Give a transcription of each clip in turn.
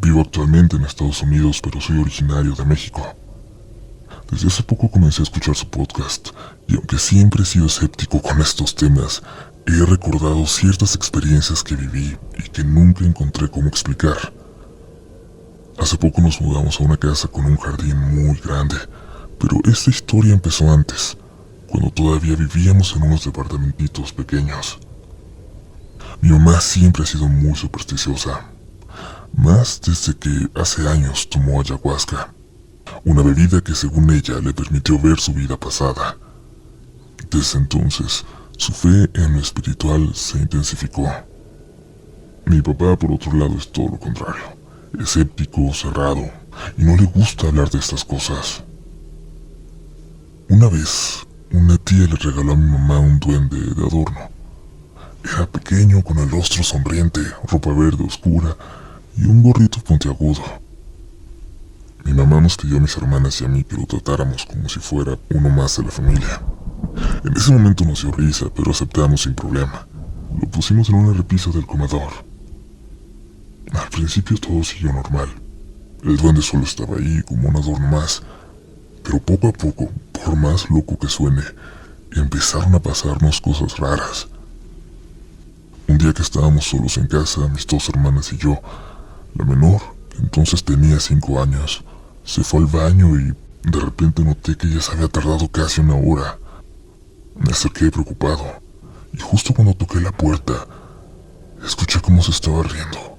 Vivo actualmente en Estados Unidos, pero soy originario de México. Desde hace poco comencé a escuchar su podcast, y aunque siempre he sido escéptico con estos temas, he recordado ciertas experiencias que viví y que nunca encontré cómo explicar. Hace poco nos mudamos a una casa con un jardín muy grande, pero esta historia empezó antes, cuando todavía vivíamos en unos departamentitos pequeños. Mi mamá siempre ha sido muy supersticiosa, más desde que hace años tomó ayahuasca, una bebida que según ella le permitió ver su vida pasada. Desde entonces, su fe en lo espiritual se intensificó. Mi papá, por otro lado, es todo lo contrario, escéptico, cerrado, y no le gusta hablar de estas cosas. Una vez, una tía le regaló a mi mamá un duende de adorno. Era pequeño, con el rostro sonriente, ropa verde oscura y un gorrito puntiagudo. Mi mamá nos pidió a mis hermanas y a mí que lo tratáramos como si fuera uno más de la familia. En ese momento nos dio risa, pero aceptamos sin problema. Lo pusimos en una repisa del comedor. Al principio todo siguió normal. El duende solo estaba ahí como un adorno más, pero poco a poco, por más loco que suene, empezaron a pasarnos cosas raras. Un día que estábamos solos en casa, mis dos hermanas y yo, la menor, que entonces tenía 5 años, se fue al baño y de repente noté que ya se había tardado casi una hora. Me acerqué preocupado, y justo cuando toqué la puerta, escuché cómo se estaba riendo.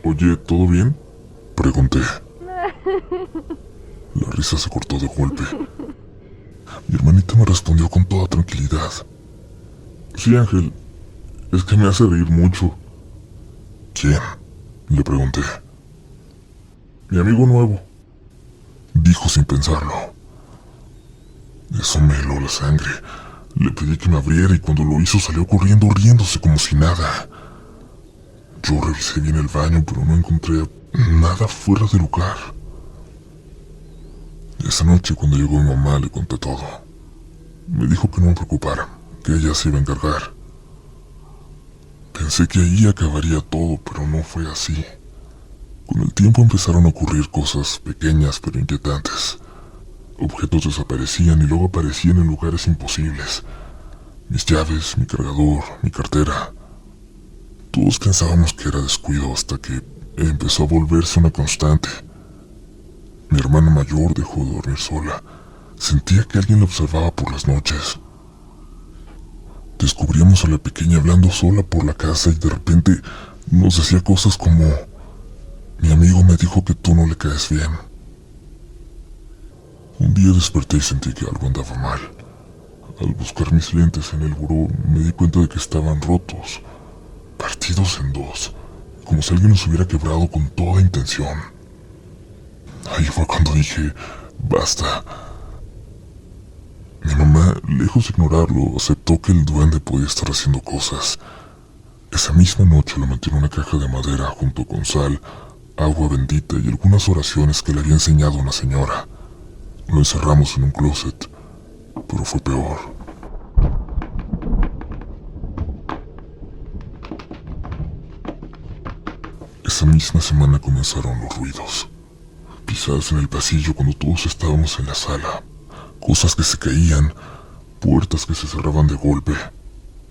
«Oye, ¿todo bien?», pregunté. La risa se cortó de golpe. Mi hermanita me respondió con toda tranquilidad: «Sí, Ángel, es que me hace reír mucho». «¿Quién?», le pregunté. «Mi amigo nuevo», dijo sin pensarlo. Eso me heló la sangre. Le pedí que me abriera y cuando lo hizo salió corriendo riéndose como si nada. Yo revisé bien el baño, pero no encontré nada fuera de lugar. Esa noche, cuando llegó mi mamá, le conté todo. Me dijo que no me preocupara, que ella se iba a encargar. Pensé que ahí acabaría todo, pero no fue así. Con el tiempo empezaron a ocurrir cosas pequeñas pero inquietantes. Objetos desaparecían y luego aparecían en lugares imposibles. Mis llaves, mi cargador, mi cartera. Todos pensábamos que era descuido hasta que empezó a volverse una constante. Mi hermana mayor dejó de dormir sola. Sentía que alguien la observaba por las noches. Descubríamos a la pequeña hablando sola por la casa y de repente nos decía cosas como: «Mi amigo me dijo que tú no le caes bien». Un día desperté y sentí que algo andaba mal. Al buscar mis lentes en el buró, me di cuenta de que estaban rotos, partidos en dos, como si alguien los hubiera quebrado con toda intención. Ahí fue cuando dije: «Basta». Mi mamá, lejos de ignorarlo, aceptó que el duende podía estar haciendo cosas. Esa misma noche lo metió en una caja de madera junto con sal, agua bendita y algunas oraciones que le había enseñado una señora. Lo encerramos en un closet, pero fue peor. Esa misma semana comenzaron los ruidos. Pisadas en el pasillo cuando todos estábamos en la sala. Cosas que se caían, puertas que se cerraban de golpe.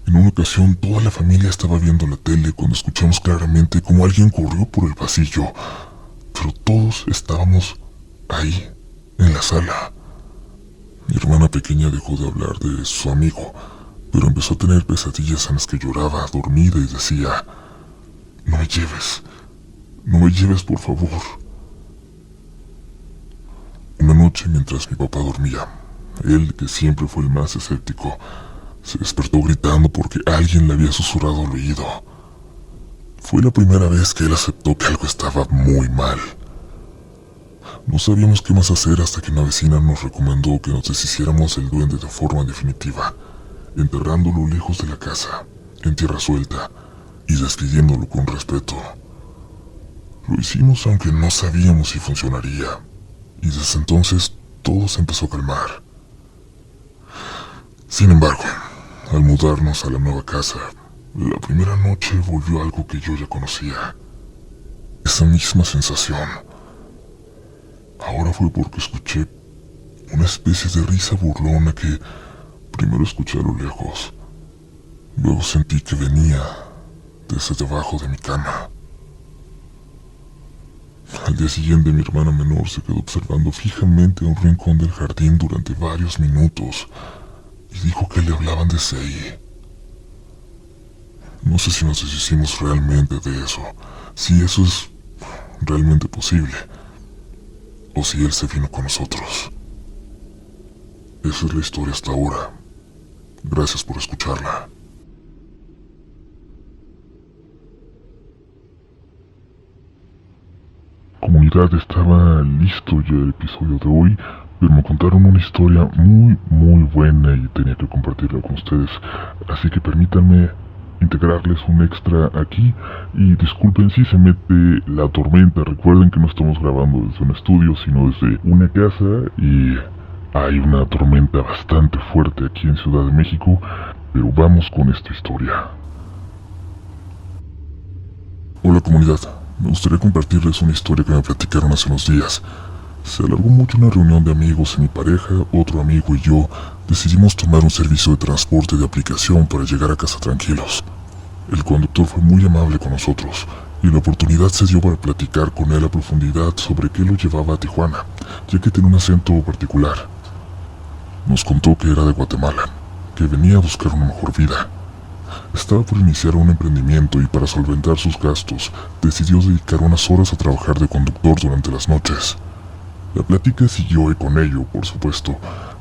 En una ocasión toda la familia estaba viendo la tele cuando escuchamos claramente cómo alguien corrió por el pasillo, pero todos estábamos ahí, en la sala. Mi hermana pequeña dejó de hablar de su amigo, pero empezó a tener pesadillas en las que lloraba dormida y decía: no me lleves por favor». Una noche, mientras mi papá dormía, él, que siempre fue el más escéptico, se despertó gritando porque alguien le había susurrado al oído. Fue la primera vez que él aceptó que algo estaba muy mal. No sabíamos qué más hacer hasta que una vecina nos recomendó que nos deshiciéramos del duende de forma definitiva, enterrándolo lejos de la casa, en tierra suelta, y despidiéndolo con respeto. Lo hicimos aunque no sabíamos si funcionaría, y desde entonces todo se empezó a calmar. Sin embargo, al mudarnos a la nueva casa, la primera noche volvió algo que yo ya conocía. esa misma sensación. Ahora fue porque escuché una especie de risa burlona que primero escuché a lo lejos. Luego sentí que venía desde debajo de mi cama. Al día siguiente mi hermana menor se quedó observando fijamente a un rincón del jardín durante varios minutos y dijo que le hablaban desde ahí. No sé si nos deshicimos realmente de eso, si eso es realmente posible, o si él se vino con nosotros. Esa es la historia hasta ahora. Gracias por escucharla. Comunidad, estaba listo ya el episodio de hoy, pero me contaron una historia muy buena y tenía que compartirla con ustedes. Así que permítanme integrarles un extra aquí y disculpen si se mete la tormenta. Recuerden que no estamos grabando desde un estudio, sino desde una casa y hay una tormenta bastante fuerte aquí en Ciudad de México, pero vamos con esta historia. Hola comunidad, me gustaría compartirles una historia que me platicaron hace unos días. Se alargó mucho una reunión de amigos y mi pareja, otro amigo y yo decidimos tomar un servicio de transporte de aplicación para llegar a casa tranquilos. El conductor fue muy amable con nosotros y la oportunidad se dio para platicar con él a profundidad sobre qué lo llevaba a Tijuana, ya que tiene un acento particular. Nos contó que era de Guatemala, que venía a buscar una mejor vida. Estaba por iniciar un emprendimiento y para solventar sus gastos decidió dedicar unas horas a trabajar de conductor durante las noches. La plática siguió y con ello, por supuesto,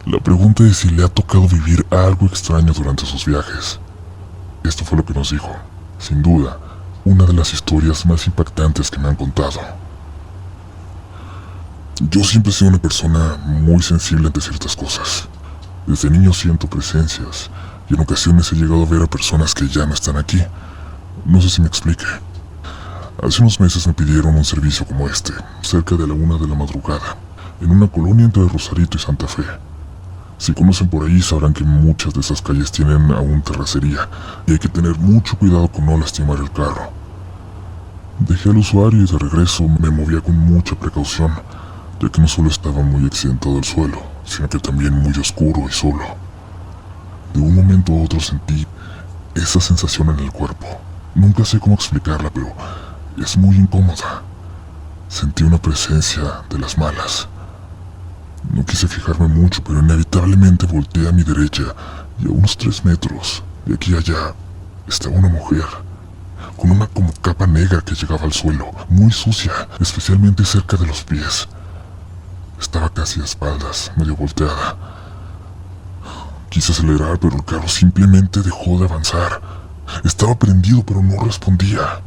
la pregunta es si le ha tocado vivir algo extraño durante sus viajes. Esto fue lo que nos dijo, sin duda, una de las historias más impactantes que me han contado. Yo siempre he sido una persona muy sensible ante ciertas cosas. Desde niño siento presencias y en ocasiones he llegado a ver a personas que ya no están aquí. No sé si me explique. Hace unos meses me pidieron un servicio como este, cerca de la 1 de la madrugada, en una colonia entre Rosarito y Santa Fe. Si conocen por ahí sabrán que muchas de esas calles tienen aún terracería y hay que tener mucho cuidado con no lastimar el carro. Dejé al usuario y de regreso me movía con mucha precaución, ya que no solo estaba muy exento del suelo, sino que también muy oscuro y solo. De un momento a otro sentí esa sensación en el cuerpo. Nunca sé cómo explicarla, pero es muy incómoda. Sentí una presencia de las malas. No quise fijarme mucho, pero inevitablemente volteé a mi derecha y a unos 3 metros, de aquí a allá, estaba una mujer, con una como capa negra que llegaba al suelo, muy sucia, especialmente cerca de los pies. Estaba casi a espaldas, medio volteada. Quise acelerar, pero el carro simplemente dejó de avanzar. Estaba prendido, pero no respondía.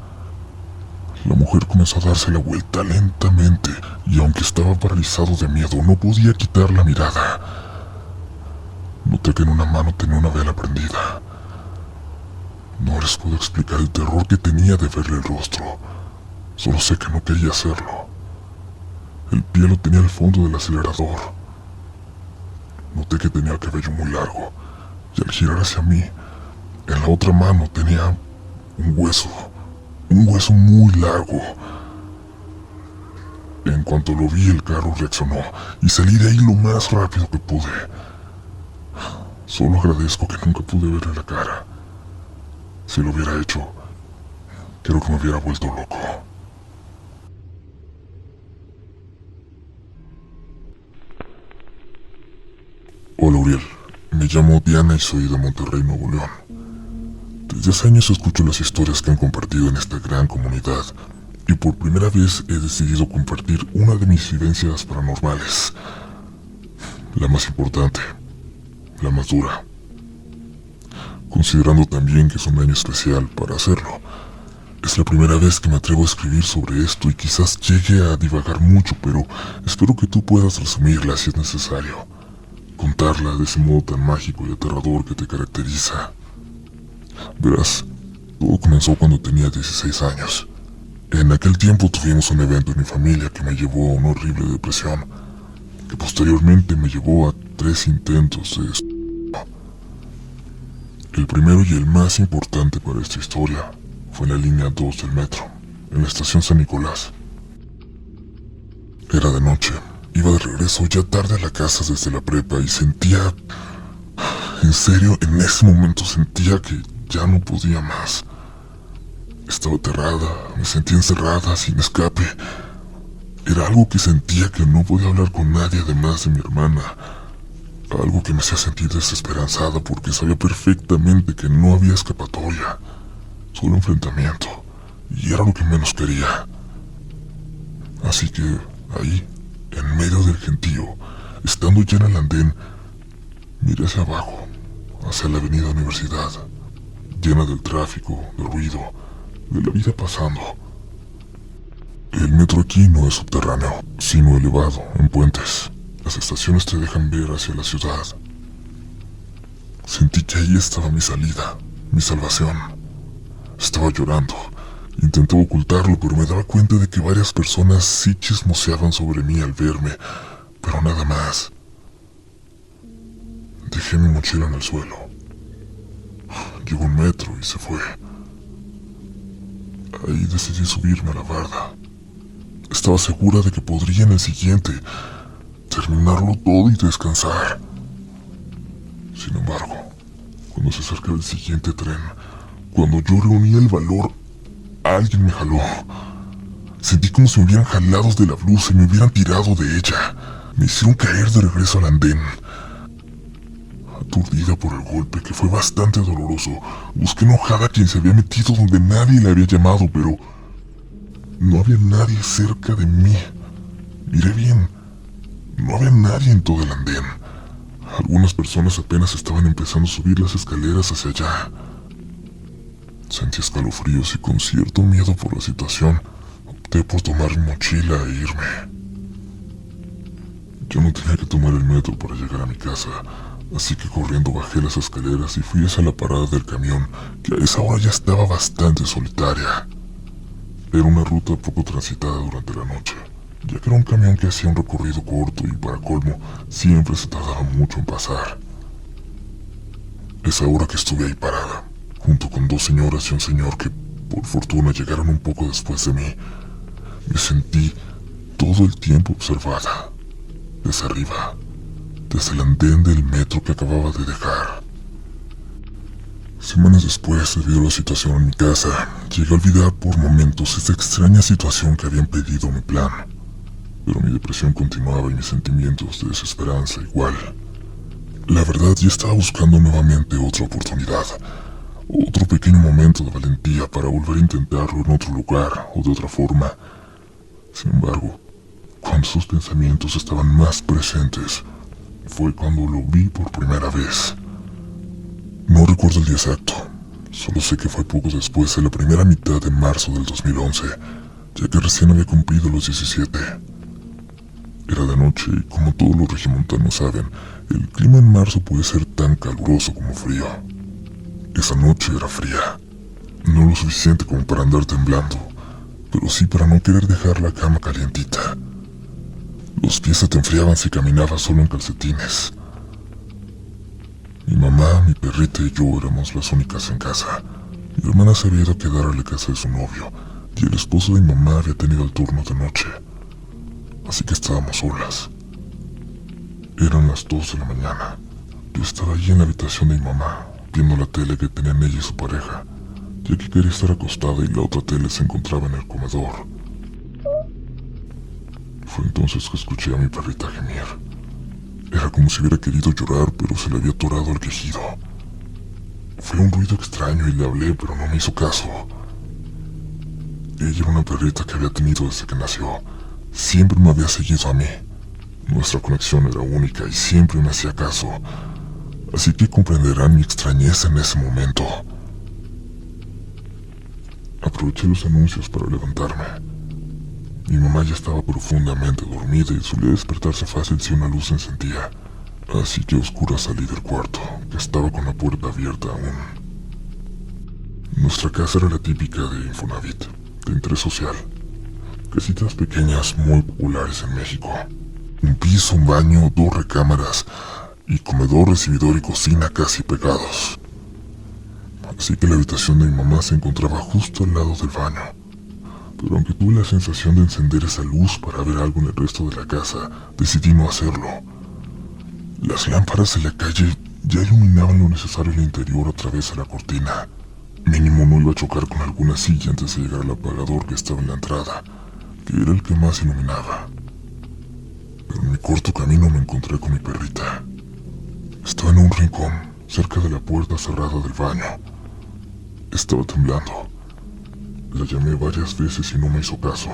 La mujer comenzó a darse la vuelta lentamente, y aunque estaba paralizado de miedo, no podía quitar la mirada. Noté que en una mano tenía una vela prendida. No les puedo explicar el terror que tenía de verle el rostro. Solo sé que no quería hacerlo. El pie lo tenía al fondo del acelerador. Noté que tenía el cabello muy largo, y al girar hacia mí, en la otra mano tenía un hueso muy largo. En cuanto lo vi, el carro reaccionó y salí de ahí lo más rápido que pude. Solo agradezco que nunca pude verle la cara. Si lo hubiera hecho, creo que me hubiera vuelto loco. Hola Uriel, me llamo Diana y soy de Monterrey, Nuevo León. Desde hace años escucho las historias que han compartido en esta gran comunidad y por primera vez he decidido compartir una de mis vivencias paranormales. La más importante, la más dura. Considerando también que es un año especial para hacerlo. Es la primera vez que me atrevo a escribir sobre esto y quizás llegue a divagar mucho, pero espero que tú puedas resumirla si es necesario. Contarla de ese modo tan mágico y aterrador que te caracteriza. Verás, todo comenzó cuando tenía 16 años. En aquel tiempo tuvimos un evento en mi familia que me llevó a una horrible depresión, que posteriormente me llevó a 3 intentos de suicidio. El primero y el más importante para esta historia fue en la línea 2 del metro, en la estación San Nicolás. Era de noche. Iba de regreso ya tarde a la casa desde la prepa y sentía... En serio, en ese momento sentía que ya no podía más. Estaba aterrada, me sentía encerrada, sin escape. Era algo que sentía que no podía hablar con nadie además de mi hermana. Algo que me hacía sentir desesperanzada porque sabía perfectamente que no había escapatoria. Solo enfrentamiento. Y era lo que menos quería. Así que ahí, en medio del gentío, estando ya en el andén, miré hacia abajo, hacia la avenida Universidad, llena del tráfico, del ruido, de la vida pasando. El metro aquí no es subterráneo, sino elevado, en puentes. Las estaciones te dejan ver hacia la ciudad. Sentí que ahí estaba mi salida, mi salvación. Estaba llorando. Intentaba ocultarlo, pero me daba cuenta de que varias personas sí chismoseaban sobre mí al verme, pero nada más. Dejé mi mochila en el suelo. Llegó un metro y se fue. Ahí decidí subirme a la barda. Estaba segura de que podría en el siguiente terminarlo todo y descansar. Sin embargo, cuando se acercaba el siguiente tren, cuando yo reunía el valor, alguien me jaló. Sentí como si me hubieran jalado de la blusa y me hubieran tirado de ella. Me hicieron caer de regreso al andén. Aturdida por el golpe, que fue bastante doloroso, busqué enojada a quien se había metido donde nadie le había llamado, pero no había nadie cerca de mí. Miré bien. No había nadie en todo el andén. Algunas personas apenas estaban empezando a subir las escaleras hacia allá. Sentí escalofríos y con cierto miedo por la situación, opté por tomar mi mochila e irme. Yo no tenía que tomar el metro para llegar a mi casa, así que corriendo bajé las escaleras y fui hacia la parada del camión, que a esa hora ya estaba bastante solitaria. Era una ruta poco transitada durante la noche, ya que era un camión que hacía un recorrido corto y, para colmo, siempre se tardaba mucho en pasar. Esa hora que estuve ahí parada, junto con dos señoras y un señor que, por fortuna, llegaron un poco después de mí, me sentí todo el tiempo observada, desde arriba, desde el andén del metro que acababa de dejar. Semanas después, debido a la situación en mi casa, llegué a olvidar por momentos esta extraña situación que había impedido mi plan. Pero mi depresión continuaba y mis sentimientos de desesperanza igual. La verdad, ya estaba buscando nuevamente otra oportunidad, otro pequeño momento de valentía para volver a intentarlo en otro lugar o de otra forma. Sin embargo, cuando esos pensamientos estaban más presentes, fue cuando lo vi por primera vez. No recuerdo el día exacto, solo sé que fue poco después de la primera mitad de marzo del 2011, ya que recién había cumplido los 17. Era de noche y, como todos los regiomontanos saben, el clima en marzo puede ser tan caluroso como frío. Esa noche era fría, no lo suficiente como para andar temblando, pero sí para no querer dejar la cama calientita. Los pies se te enfriaban si caminabas solo en calcetines. Mi mamá, mi perrita y yo éramos las únicas en casa. Mi hermana se había ido a quedar a la casa de su novio, y el esposo de mi mamá había tenido el turno de noche. Así que estábamos solas. Eran las 2 de la mañana. Yo estaba allí en la habitación de mi mamá, viendo la tele que tenían ella y su pareja, ya que quería estar acostada y la otra tele se encontraba en el comedor. Fue entonces que escuché a mi perrita gemir. Era como si hubiera querido llorar, pero se le había atorado el quejido. Fue un ruido extraño y le hablé, pero no me hizo caso. Ella era una perrita que había tenido desde que nació. Siempre me había seguido a mí. Nuestra conexión era única y siempre me hacía caso. Así que comprenderán mi extrañeza en ese momento. Aproveché los anuncios para levantarme. Mi mamá ya estaba profundamente dormida y solía despertarse fácil si una luz se encendía. Así que a oscuras salí del cuarto, que estaba con la puerta abierta aún. Nuestra casa era la típica de Infonavit, de interés social. Casitas pequeñas muy populares en México. Un piso, un baño, 2 recámaras y comedor, recibidor y cocina casi pegados. Así que la habitación de mi mamá se encontraba justo al lado del baño. pero aunque tuve la sensación de encender esa luz para ver algo en el resto de la casa, decidí no hacerlo. Las lámparas de la calle ya iluminaban lo necesario en el interior a través de la cortina. Mínimo no iba a chocar con alguna silla antes de llegar al apagador que estaba en la entrada, que era el que más iluminaba. Pero en mi corto camino me encontré con mi perrita. Estaba en un rincón, cerca de la puerta cerrada del baño. Estaba temblando. La llamé varias veces y no me hizo caso.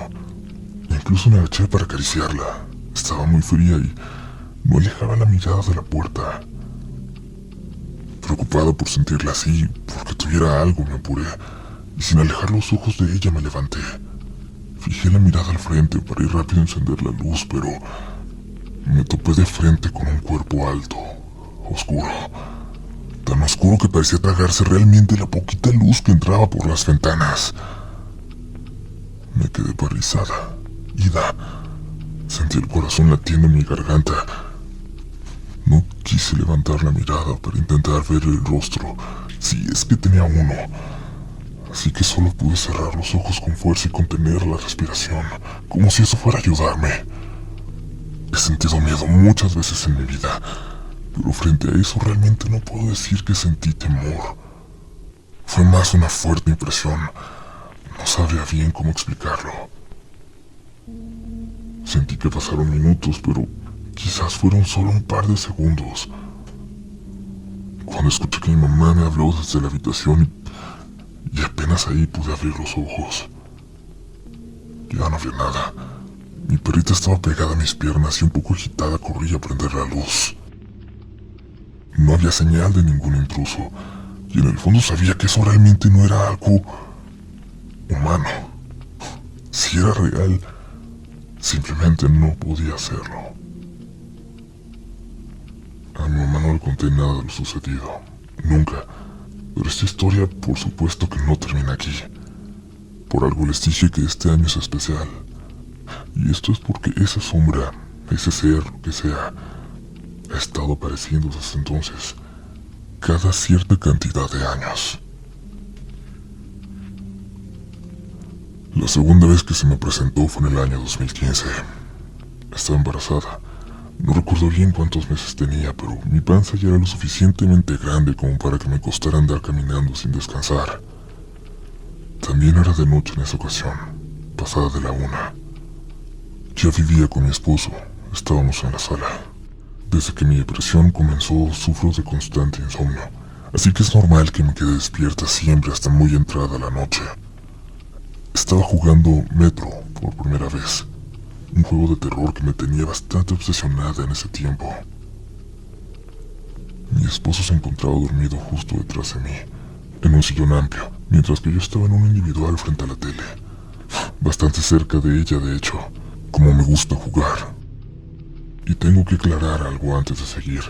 Incluso me agaché para acariciarla. Estaba muy fría y no alejaba la mirada de la puerta. Preocupada por sentirla así, porque tuviera algo, me apuré, y sin alejar los ojos de ella me levanté. Fijé la mirada al frente para ir rápido a encender la luz, pero me topé de frente con un cuerpo alto, oscuro, tan oscuro que parecía tragarse realmente la poquita luz que entraba por las ventanas. Me quedé paralizada, ida. Sentí el corazón latiendo en mi garganta. No quise levantar la mirada para intentar ver el rostro, si es que tenía uno. Así que solo pude cerrar los ojos con fuerza y contener la respiración, como si eso fuera a ayudarme. He sentido miedo muchas veces en mi vida, pero frente a eso realmente no puedo decir que sentí temor. Fue más una fuerte impresión. No sabría bien cómo explicarlo. Sentí que pasaron minutos, pero quizás fueron solo un par de segundos. Cuando escuché que mi mamá me habló desde la habitación y apenas ahí pude abrir los ojos. Ya no vi nada. Mi perrita estaba pegada a mis piernas y un poco agitada corría a prender la luz. No había señal de ningún intruso, y en el fondo sabía que eso realmente no era algo humano. Si era real, simplemente no podía hacerlo. A mi mamá no le conté nada de lo sucedido, nunca, pero esta historia por supuesto que no termina aquí. Por algo les dije que este año es especial, y esto es porque esa sombra, ese ser, lo que sea, ha estado apareciendo desde entonces, cada cierta cantidad de años. La segunda vez que se me presentó fue en el año 2015. Estaba embarazada. No recuerdo bien cuántos meses tenía, pero mi panza ya era lo suficientemente grande como para que me costara andar caminando sin descansar. También era de noche en esa ocasión, pasada de la 1. Ya vivía con mi esposo, estábamos en la sala. Desde que mi depresión comenzó, sufro de constante insomnio, así que es normal que me quede despierta siempre hasta muy entrada la noche. Estaba jugando Metro por primera vez, un juego de terror que me tenía bastante obsesionada en ese tiempo. Mi esposo se encontraba dormido justo detrás de mí, en un sillón amplio, mientras que yo estaba en un individual frente a la tele, bastante cerca de ella de hecho, como me gusta jugar. Y tengo que aclarar algo antes de seguir.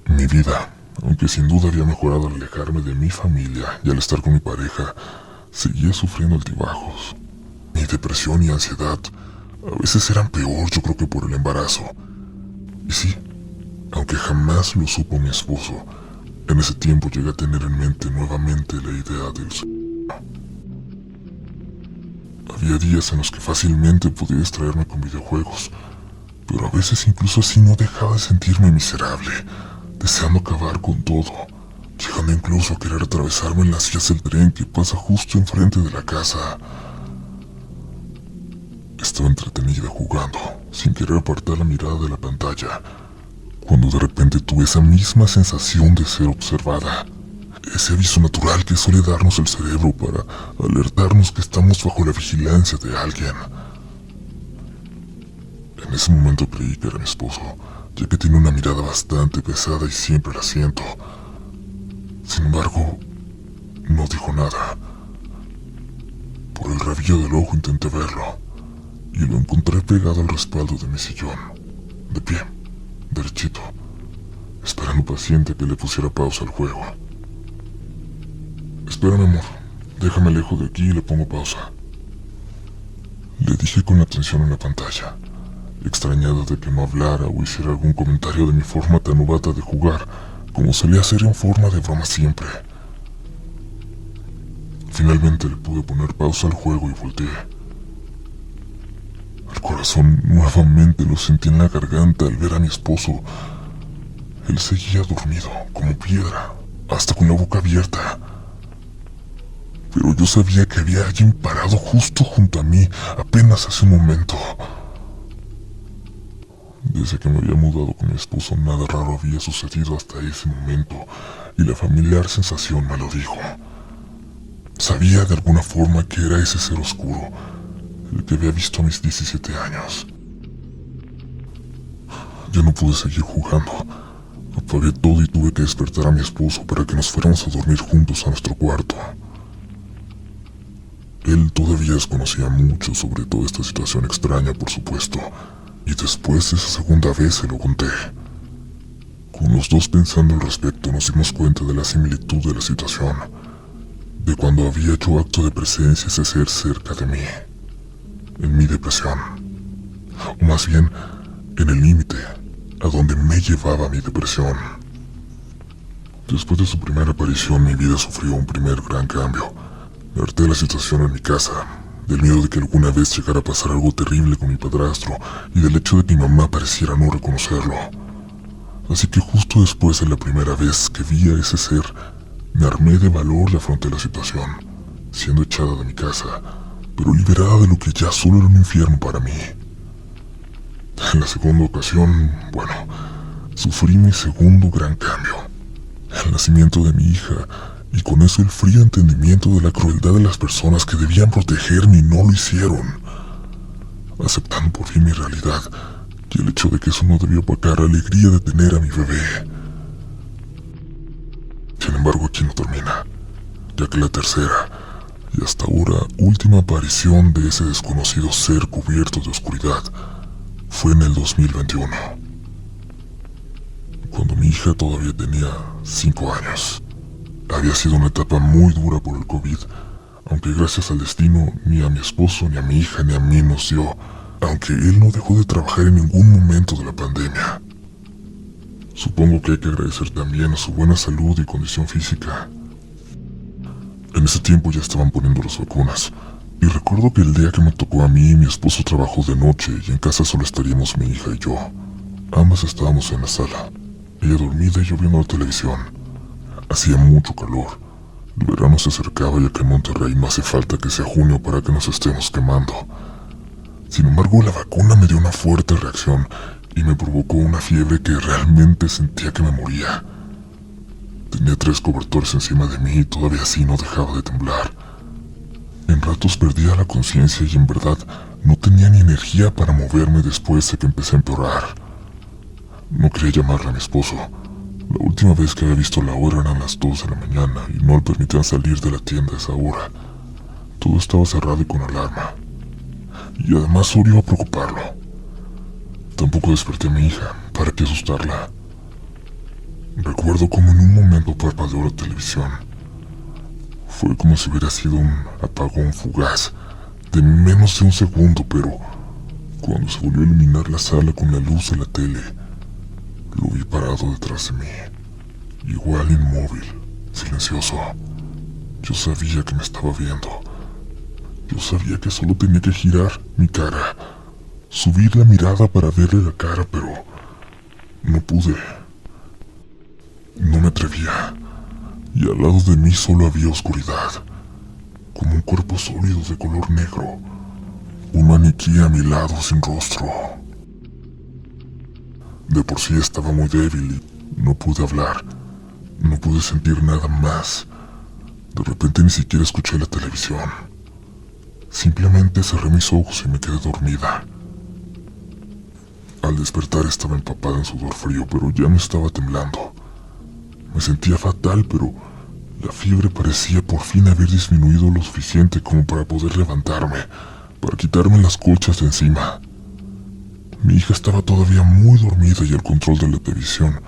Mi vida, aunque sin duda había mejorado al alejarme de mi familia y al estar con mi pareja, seguía sufriendo altibajos. Mi depresión y ansiedad a veces eran peor, yo creo que por el embarazo. Y sí, aunque jamás lo supo mi esposo, en ese tiempo llegué a tener en mente nuevamente la idea del suicidio. Había días en los que fácilmente podía distraerme con videojuegos, pero a veces incluso así no dejaba de sentirme miserable, deseando acabar con todo, llegando incluso a querer atravesarme en las vías del tren que pasa justo enfrente de la casa. Estaba entretenida jugando, sin querer apartar la mirada de la pantalla, cuando de repente tuve esa misma sensación de ser observada. Ese aviso natural que suele darnos el cerebro para alertarnos que estamos bajo la vigilancia de alguien. En ese momento creí que era mi esposo, ya que tiene una mirada bastante pesada y siempre la siento. Sin embargo, no dijo nada. Por el rabillo del ojo intenté verlo, y lo encontré pegado al respaldo de mi sillón, de pie, derechito, esperando paciente que le pusiera pausa al juego. Espérame, amor, déjame lejos de aquí y le pongo pausa. Le dije con la atención en la pantalla, extrañada de que no hablara o hiciera algún comentario de mi forma tan novata de jugar, como solía hacer en forma de broma siempre. Finalmente le pude poner pausa al juego y volteé. El corazón nuevamente lo sentí en la garganta al ver a mi esposo. Él seguía dormido, como piedra, hasta con la boca abierta. Pero yo sabía que había alguien parado justo junto a mí apenas hace un momento. Desde que me había mudado con mi esposo, nada raro había sucedido hasta ese momento, y la familiar sensación me lo dijo. Sabía de alguna forma que era ese ser oscuro, el que había visto a mis 17 años. Ya no pude seguir jugando. Apagué todo y tuve que despertar a mi esposo para que nos fuéramos a dormir juntos a nuestro cuarto. Él todavía desconocía mucho sobre toda esta situación extraña, por supuesto, y después de esa segunda vez se lo conté. Con los dos pensando al respecto, nos dimos cuenta de la similitud de la situación, de cuando había hecho acto de presencia ese ser cerca de mí, en mi depresión, o más bien, en el límite, a donde me llevaba mi depresión. Después de su primera aparición, mi vida sufrió un primer gran cambio. Me harté de la situación en mi casa, del miedo de que alguna vez llegara a pasar algo terrible con mi padrastro y del hecho de que mi mamá pareciera no reconocerlo. Así que justo después de la primera vez que vi a ese ser, me armé de valor y afronté la situación, siendo echada de mi casa, pero liberada de lo que ya solo era un infierno para mí. En la segunda ocasión, bueno, sufrí mi segundo gran cambio, el nacimiento de mi hija, y con eso el frío entendimiento de la crueldad de las personas que debían protegerme y no lo hicieron, aceptando por fin mi realidad y el hecho de que eso no debió opacar la alegría de tener a mi bebé. Sin embargo, aquí no termina, ya que la tercera, y hasta ahora última aparición de ese desconocido ser cubierto de oscuridad, fue en el 2021, cuando mi hija todavía tenía 5 años. Había sido una etapa muy dura por el COVID, aunque gracias al destino ni a mi esposo, ni a mi hija, ni a mí nos dio, aunque él no dejó de trabajar en ningún momento de la pandemia. Supongo que hay que agradecer también a su buena salud y condición física. En ese tiempo ya estaban poniendo las vacunas, y recuerdo que el día que me tocó a mí, mi esposo trabajó de noche y en casa solo estaríamos mi hija y yo. Ambas estábamos en la sala, ella dormida y yo viendo la televisión. Hacía mucho calor. El verano se acercaba y acá en Monterrey no hace falta que sea junio para que nos estemos quemando. Sin embargo, la vacuna me dio una fuerte reacción y me provocó una fiebre que realmente sentía que me moría. Tenía 3 cobertores encima de mí y todavía así no dejaba de temblar. En ratos perdía la conciencia y en verdad no tenía ni energía para moverme después de que empecé a empeorar. No quería llamarle a mi esposo. La última vez que había visto la hora eran las 2 de la mañana y no le permitían salir de la tienda a esa hora. Todo estaba cerrado y con alarma. Y además solo iba a preocuparlo. Tampoco desperté a mi hija, para qué asustarla. Recuerdo como en un momento parpadeó la televisión. Fue como si hubiera sido un apagón fugaz, de menos de un segundo, pero cuando se volvió a iluminar la sala con la luz de la tele, lo vi parado detrás de mí, igual inmóvil, silencioso. Yo sabía que me estaba viendo. Yo sabía que solo tenía que girar mi cara, subir la mirada para verle la cara, pero no pude. No me atrevía. Y al lado de mí solo había oscuridad, como un cuerpo sólido de color negro, un maniquí a mi lado sin rostro. De por sí estaba muy débil y no pude hablar, no pude sentir nada más. De repente ni siquiera escuché la televisión. Simplemente cerré mis ojos y me quedé dormida. Al despertar estaba empapada en sudor frío, pero ya no estaba temblando. Me sentía fatal, pero la fiebre parecía por fin haber disminuido lo suficiente como para poder levantarme, para quitarme las colchas de encima. Mi hija estaba todavía muy dormida y el control de la televisión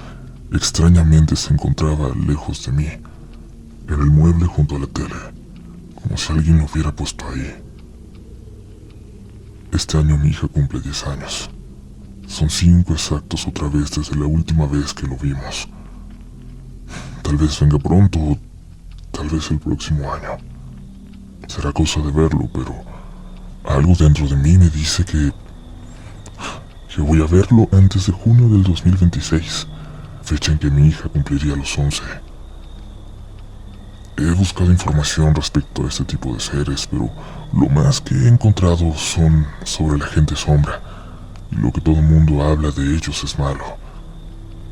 extrañamente se encontraba lejos de mí, en el mueble junto a la tele, como si alguien lo hubiera puesto ahí. Este año mi hija cumple 10 años. Son 5 exactos otra vez desde la última vez que lo vimos. Tal vez venga pronto, o tal vez el próximo año. Será cosa de verlo, pero algo dentro de mí me dice que que voy a verlo antes de junio del 2026, fecha en que mi hija cumpliría los 11. He buscado información respecto a este tipo de seres, pero lo más que he encontrado son sobre la gente sombra, y lo que todo el mundo habla de ellos es malo.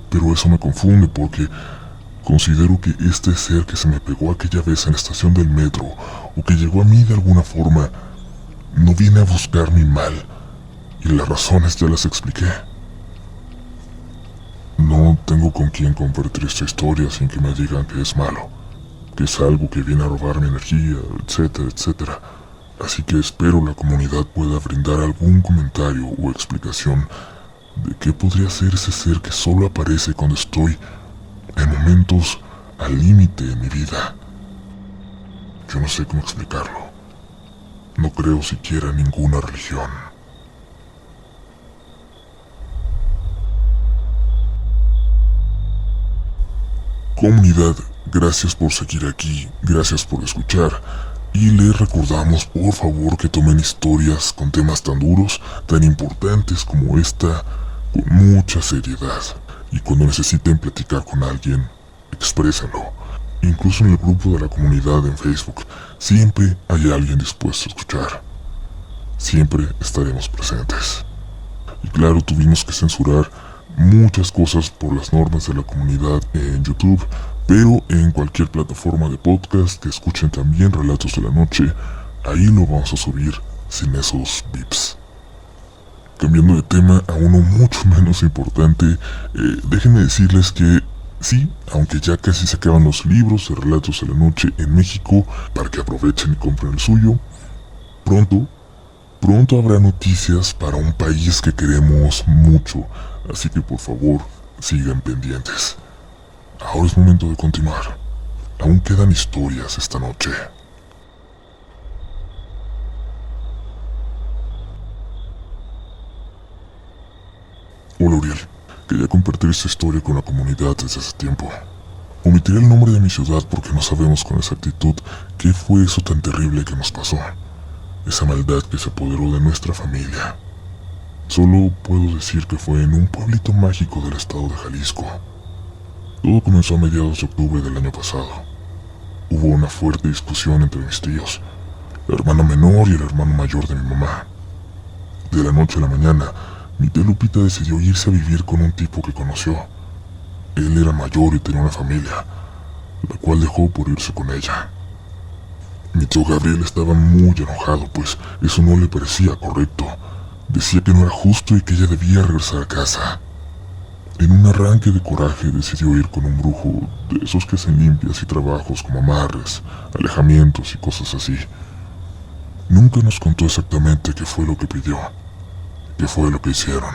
Pero eso me confunde porque considero que este ser que se me pegó aquella vez en la estación del metro, o que llegó a mí de alguna forma, no viene a buscar mi mal, y las razones ya las expliqué. No tengo con quién compartir esta historia sin que me digan que es malo, que es algo que viene a robar mi energía, etcétera, etcétera. Así que espero la comunidad pueda brindar algún comentario o explicación de qué podría ser ese ser que solo aparece cuando estoy en momentos al límite de mi vida. Yo no sé cómo explicarlo. No creo siquiera en ninguna religión. Comunidad, gracias por seguir aquí, gracias por escuchar, y les recordamos por favor que tomen historias con temas tan duros, tan importantes como esta, con mucha seriedad, y cuando necesiten platicar con alguien, exprésenlo. Incluso en el grupo de la comunidad en Facebook, siempre hay alguien dispuesto a escuchar. Siempre estaremos presentes. Y claro, tuvimos que censurar muchas cosas por las normas de la comunidad en YouTube, pero en cualquier plataforma de podcast que escuchen también Relatos de la Noche, ahí lo vamos a subir sin esos bips. Cambiando de tema a uno mucho menos importante, déjenme decirles que sí, aunque ya casi se acaban los libros de Relatos de la Noche en México, para que aprovechen y compren el suyo, pronto habrá noticias para un país que queremos mucho, así que por favor, sigan pendientes. Ahora es momento de continuar. Aún quedan historias esta noche. Hola Uriel, quería compartir esta historia con la comunidad desde hace tiempo. Omitiré el nombre de mi ciudad porque no sabemos con exactitud qué fue eso tan terrible que nos pasó. Esa maldad que se apoderó de nuestra familia. Solo puedo decir que fue en un pueblito mágico del estado de Jalisco. Todo comenzó a mediados de octubre del año pasado. Hubo una fuerte discusión entre mis tíos, la hermana menor y el hermano mayor de mi mamá. De la noche a la mañana, mi tía Lupita decidió irse a vivir con un tipo que conoció. Él era mayor y tenía una familia, la cual dejó por irse con ella. Mi tío Gabriel estaba muy enojado, pues eso no le parecía correcto. Decía que no era justo y que ella debía regresar a casa. En un arranque de coraje decidió ir con un brujo de esos que hacen limpias y trabajos como amarres, alejamientos y cosas así. Nunca nos contó exactamente qué fue lo que pidió, qué fue lo que hicieron.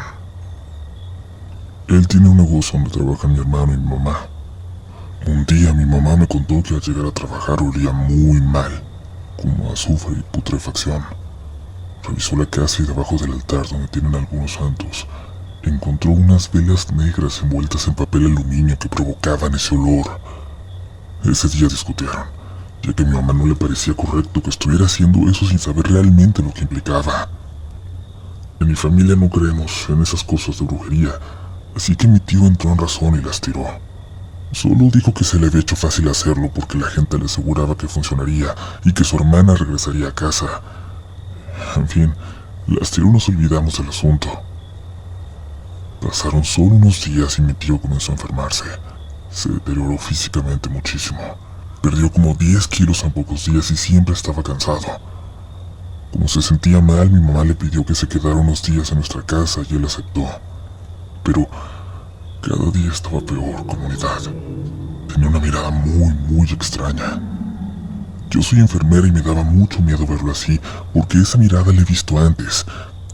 Él tiene un negocio donde trabajan mi hermano y mi mamá. Un día mi mamá me contó que al llegar a trabajar olía muy mal, como azufre y putrefacción. Revisó la casa y debajo del altar donde tienen algunos santos, encontró unas velas negras envueltas en papel aluminio que provocaban ese olor. Ese día discutieron, ya que a mi mamá no le parecía correcto que estuviera haciendo eso sin saber realmente lo que implicaba. En mi familia no creemos en esas cosas de brujería, así que mi tío entró en razón y las tiró. Solo dijo que se le había hecho fácil hacerlo porque la gente le aseguraba que funcionaría y que su hermana regresaría a casa. En fin, las tiró y nos olvidamos del asunto. Pasaron solo unos días y mi tío comenzó a enfermarse. Se deterioró físicamente muchísimo. Perdió como 10 kilos en pocos días y siempre estaba cansado. Como se sentía mal, mi mamá le pidió que se quedara unos días en nuestra casa y él aceptó. Pero cada día estaba peor, comunidad. Tenía una mirada muy extraña. Yo soy enfermera y me daba mucho miedo verlo así, porque esa mirada la he visto antes,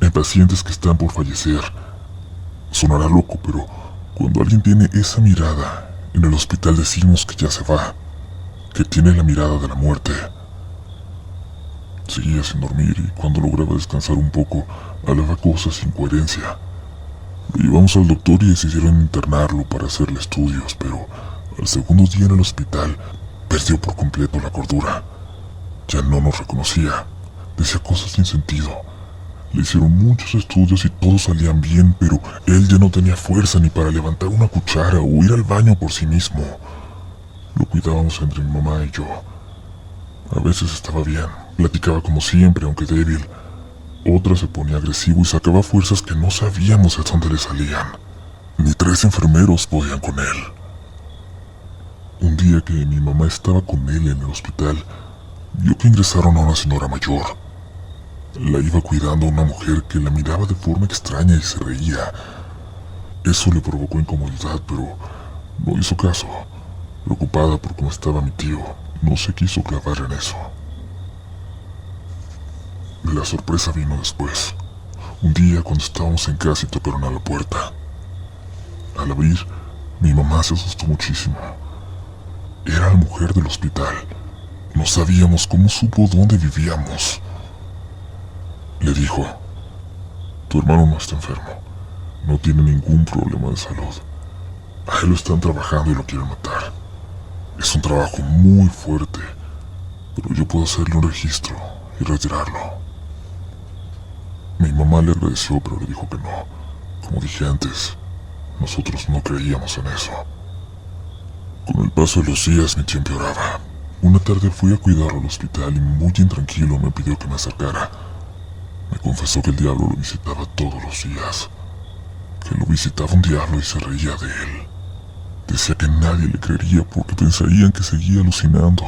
en pacientes que están por fallecer. Sonará loco, pero cuando alguien tiene esa mirada, en el hospital decimos que ya se va, que tiene la mirada de la muerte. Seguía sin dormir y cuando lograba descansar un poco, hablaba cosas sin coherencia. Lo llevamos al doctor y decidieron internarlo para hacerle estudios, pero al segundo día en el hospital perdió por completo la cordura. Ya no nos reconocía, decía cosas sin sentido. Le hicieron muchos estudios y todos salían bien, pero él ya no tenía fuerza ni para levantar una cuchara o ir al baño por sí mismo. Lo cuidábamos entre mi mamá y yo. A veces estaba bien, platicaba como siempre, aunque débil. Otras se ponía agresivo y sacaba fuerzas que no sabíamos de dónde le salían. Ni 3 enfermeros podían con él. Un día que mi mamá estaba con él en el hospital, vio que ingresaron a una señora mayor. La iba cuidando a una mujer que la miraba de forma extraña y se reía. Eso le provocó incomodidad, pero no hizo caso. Preocupada por cómo estaba mi tío, no se quiso clavar en eso. La sorpresa vino después. Un día cuando estábamos en casa y tocaron a la puerta. Al abrir, mi mamá se asustó muchísimo. Era la mujer del hospital. No sabíamos cómo supo dónde vivíamos. Le dijo: tu hermano no está enfermo. No tiene ningún problema de salud. A él lo están trabajando y lo quieren matar. Es un trabajo muy fuerte, pero yo puedo hacerle un registro y retirarlo. Mi mamá le agradeció, pero le dijo que no. Como dije antes, nosotros no creíamos en eso. Con el paso de los días mi tío empeoraba. Una tarde fui a cuidarlo al hospital y muy intranquilo me pidió que me acercara. Me confesó que el diablo lo visitaba todos los días, que lo visitaba un diablo y se reía de él. Decía que nadie le creería porque pensarían que seguía alucinando.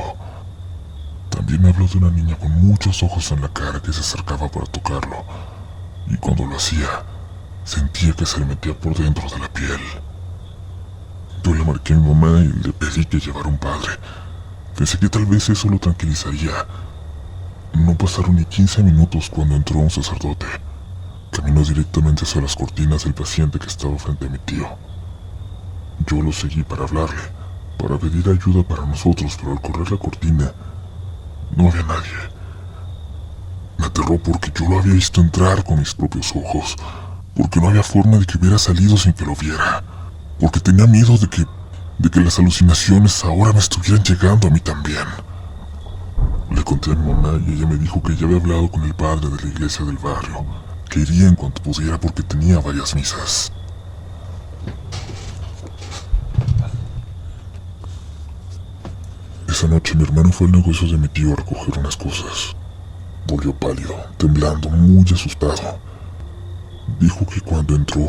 También me habló de una niña con muchos ojos en la cara que se acercaba para tocarlo, y cuando lo hacía, sentía que se le metía por dentro de la piel. Yo le marqué a mi mamá y le pedí que llevara un padre. Pensé que tal vez eso lo tranquilizaría. No pasaron ni 15 minutos cuando entró un sacerdote. Caminó directamente hacia las cortinas del paciente que estaba frente a mi tío. Yo lo seguí para hablarle, para pedir ayuda para nosotros, pero al correr la cortina, no había nadie. Me aterró porque yo lo había visto entrar con mis propios ojos, porque no había forma de que hubiera salido sin que lo viera, porque tenía miedo de que las alucinaciones ahora me estuvieran llegando a mí también. Le conté a mi mamá y ella me dijo que ya había hablado con el padre de la iglesia del barrio, que iría en cuanto pudiera porque tenía varias misas. Esa noche mi hermano fue al negocio de mi tío a recoger unas cosas. Volvió pálido, temblando, muy asustado. Dijo que cuando entró,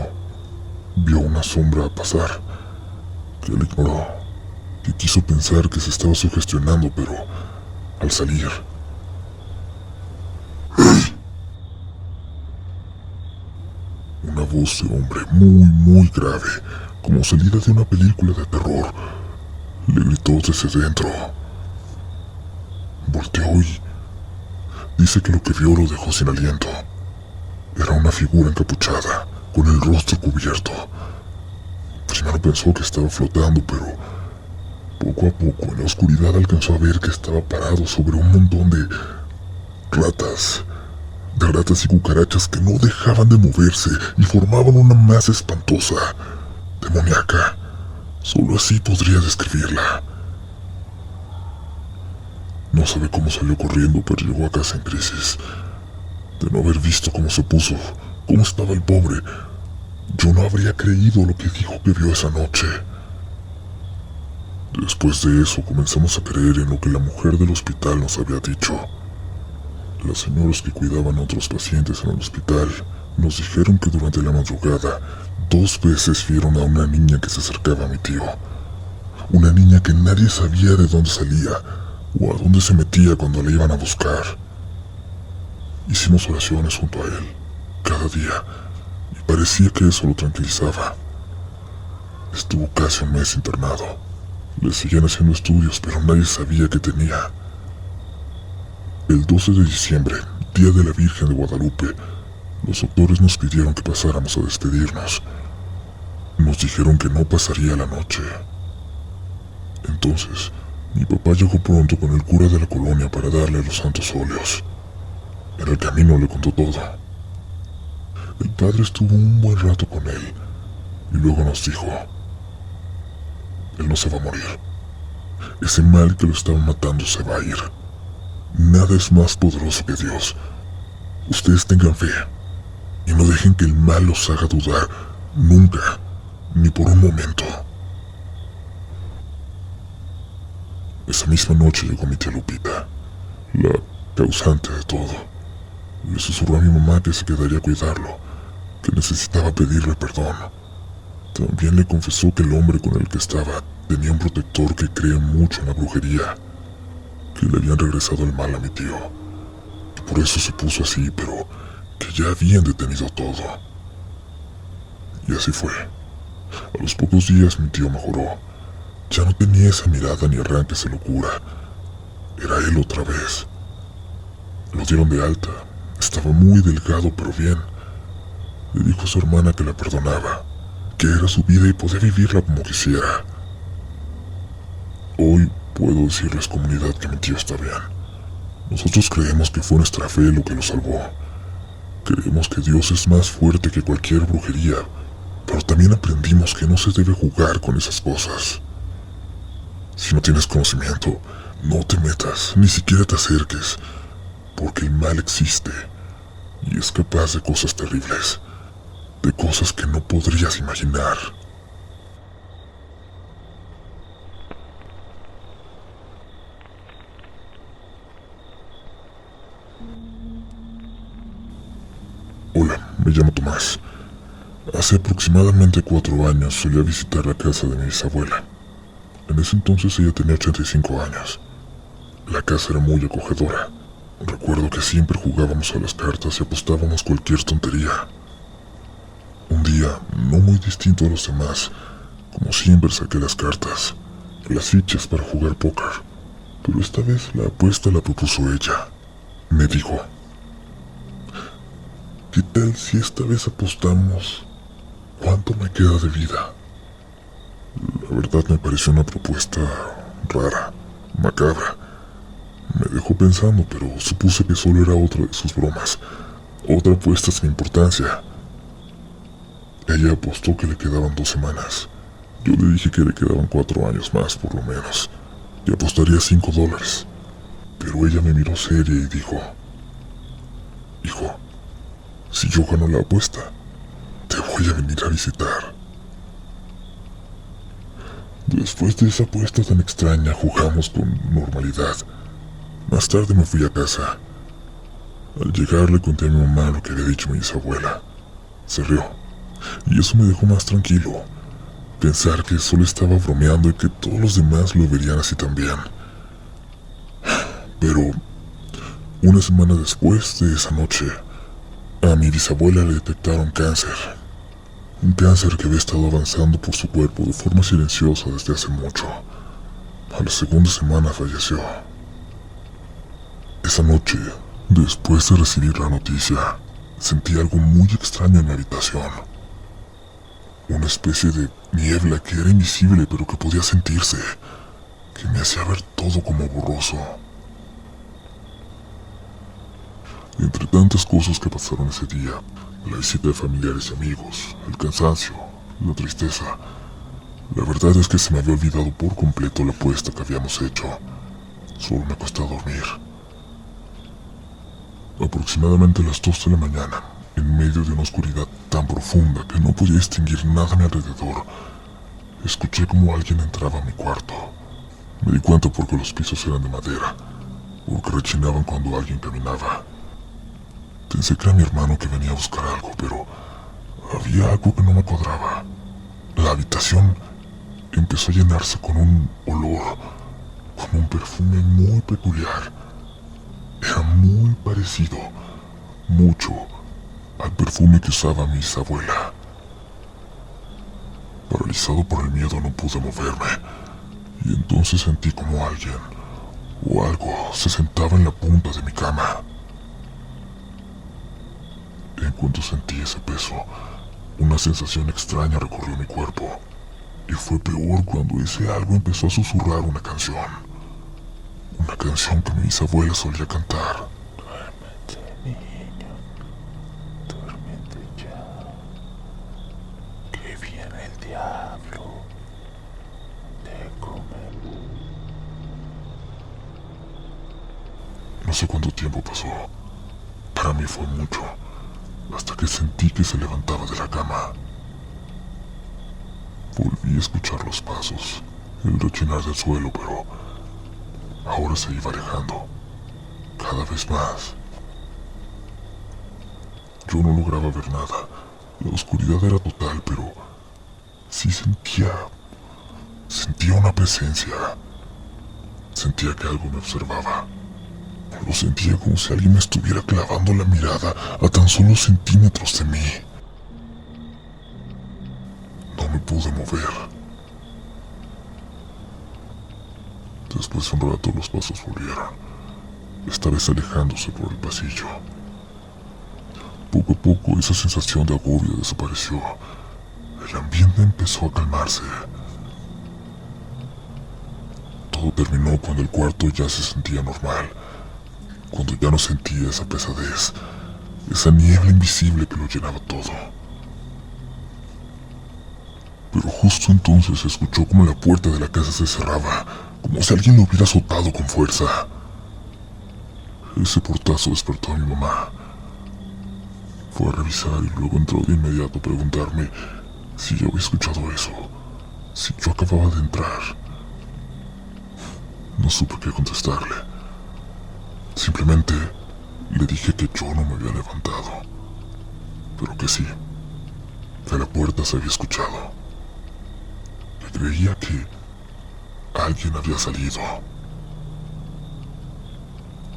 vio una sombra pasar, que él ignoró, que quiso pensar que se estaba sugestionando, pero al salir, una voz de hombre muy grave, como salida de una película de terror, le gritó desde dentro. Volteó y dice que lo que vio lo dejó sin aliento. Era una figura encapuchada, con el rostro cubierto. Primero pensó que estaba flotando, pero poco a poco en la oscuridad alcanzó a ver que estaba parado sobre un montón de ratas y cucarachas que no dejaban de moverse y formaban una masa espantosa, demoníaca. Solo así podría describirla. No sabe cómo salió corriendo, pero llegó a casa en crisis. De no haber visto cómo se puso, cómo estaba el pobre, yo no habría creído lo que dijo que vio esa noche. Después de eso comenzamos a creer en lo que la mujer del hospital nos había dicho. Las señoras que cuidaban a otros pacientes en el hospital nos dijeron que durante la madrugada 2 veces vieron a una niña que se acercaba a mi tío. Una niña que nadie sabía de dónde salía o a dónde se metía cuando la iban a buscar. Hicimos oraciones junto a él, cada día, y parecía que eso lo tranquilizaba. Estuvo casi un mes internado. Le seguían haciendo estudios, pero nadie sabía qué tenía. El 12 de diciembre, día de la Virgen de Guadalupe, los doctores nos pidieron que pasáramos a despedirnos. Nos dijeron que no pasaría la noche. Entonces, mi papá llegó pronto con el cura de la colonia para darle los santos óleos. En el camino le contó todo. El padre estuvo un buen rato con él y luego nos dijo: él no se va a morir. Ese mal que lo estaba matando se va a ir. Nada es más poderoso que Dios. Ustedes tengan fe. y no dejen que el mal los haga dudar nunca, ni por un momento. Esa misma noche llegó mi tía Lupita, la causante de todo. Le susurró a mi mamá que se quedaría a cuidarlo, que necesitaba pedirle perdón. También le confesó que el hombre con el que estaba tenía un protector que cree mucho en la brujería, que le habían regresado el mal a mi tío, y por eso se puso así, pero que ya habían detenido todo. Y así fue. A los pocos días mi tío mejoró. Ya no tenía esa mirada ni arranques de locura. Era él otra vez. Lo dieron de alta. Estaba muy delgado, pero bien. Le dijo a su hermana que la perdonaba, que era su vida y podía vivirla como quisiera. Hoy puedo decirles, comunidad, que mi tío está bien. Nosotros creemos que fue nuestra fe lo que lo salvó. Creemos que Dios es más fuerte que cualquier brujería, pero también aprendimos que no se debe jugar con esas cosas. Si no tienes conocimiento, no te metas, ni siquiera te acerques, porque el mal existe y es capaz de cosas terribles, de cosas que no podrías imaginar. Hola, me llamo Tomás. Hace aproximadamente 4 años solía visitar la casa de mi bisabuela. En ese entonces ella tenía 85 años. La casa era muy acogedora. Recuerdo que siempre jugábamos a las cartas y apostábamos cualquier tontería. Un día, no muy distinto a los demás, como siempre saqué las cartas, las fichas para jugar póker, pero esta vez la apuesta la propuso ella. Me dijo: ¿qué tal si esta vez apostamos cuánto me queda de vida? La verdad me pareció una propuesta rara, macabra. Me dejó pensando, pero supuse que solo era otra de sus bromas, otra apuesta sin importancia. Ella apostó que le quedaban 2 semanas. Yo le dije que le quedaban 4 años más, por lo menos, y apostaría $5. Pero ella me miró seria y dijo: hijo, si yo gano la apuesta, te voy a venir a visitar. Después de esa apuesta tan extraña, jugamos con normalidad. Más tarde me fui a casa. Al llegar le conté a mi mamá lo que había dicho mi bisabuela. Se rió, y eso me dejó más tranquilo. Pensar que solo estaba bromeando y que todos los demás lo verían así también. Pero una semana después de esa noche, a mi bisabuela le detectaron cáncer. Un cáncer que había estado avanzando por su cuerpo de forma silenciosa desde hace mucho. A la segunda semana falleció. Esa noche, después de recibir la noticia, sentí algo muy extraño en mi habitación. Una especie de niebla que era invisible pero que podía sentirse, que me hacía ver todo como borroso. Entre tantas cosas que pasaron ese día, la visita de familiares y amigos, el cansancio, la tristeza, la verdad es que se me había olvidado por completo la apuesta que habíamos hecho. Solo me acosté a dormir. Aproximadamente a las 2 de la mañana, en medio de una oscuridad tan profunda que no podía distinguir nada a mi alrededor, escuché como alguien entraba a mi cuarto. Me di cuenta porque los pisos eran de madera, porque rechinaban cuando alguien caminaba. Pensé que era mi hermano que venía a buscar algo, pero había algo que no me cuadraba. La habitación empezó a llenarse con un olor, con un perfume muy peculiar. Era muy parecido, mucho, al perfume que usaba mi bisabuela. Paralizado por el miedo no pude moverme, y entonces sentí como alguien, o algo, se sentaba en la punta de mi cama. En cuanto sentí ese peso, una sensación extraña recorrió mi cuerpo, y fue peor cuando ese algo empezó a susurrar una canción. Una canción que mi bisabuela solía cantar. Duérmete, niño, duérmete ya, que viene el diablo, te come. No sé cuánto tiempo pasó. Para mí fue mucho. hasta que sentí que se levantaba de la cama. Volví a escuchar los pasos, el rechinar del suelo, pero ahora se iba alejando, cada vez más. Yo no lograba ver nada, la oscuridad era total, pero sí sentía una presencia. Sentía que algo me observaba. Lo sentía como si alguien me estuviera clavando la mirada a tan solo centímetros de mí. No me pude mover. Después de un rato los pasos volvieron, esta vez alejándose por el pasillo. Poco a poco esa sensación de agobio desapareció. El ambiente empezó a calmarse. Todo terminó cuando el cuarto ya se sentía normal, cuando ya no sentía esa pesadez, esa niebla invisible que lo llenaba todo. Pero justo entonces se escuchó como la puerta de la casa se cerraba, como si alguien lo hubiera azotado con fuerza. Ese portazo despertó a mi mamá. Fue a revisar y luego entró de inmediato a preguntarme si yo había escuchado eso, si yo acababa de entrar. No supe qué contestarle. Simplemente le dije que yo no me había levantado, pero que sí, que la puerta se había escuchado, que creía que alguien había salido.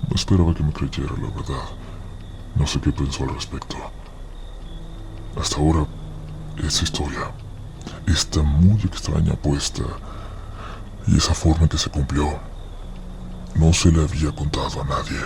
No esperaba que me creyera, la verdad. No sé qué pensó al respecto. Hasta ahora, esa historia, esta muy extraña apuesta y esa forma en que se cumplió, no se le había contado a nadie.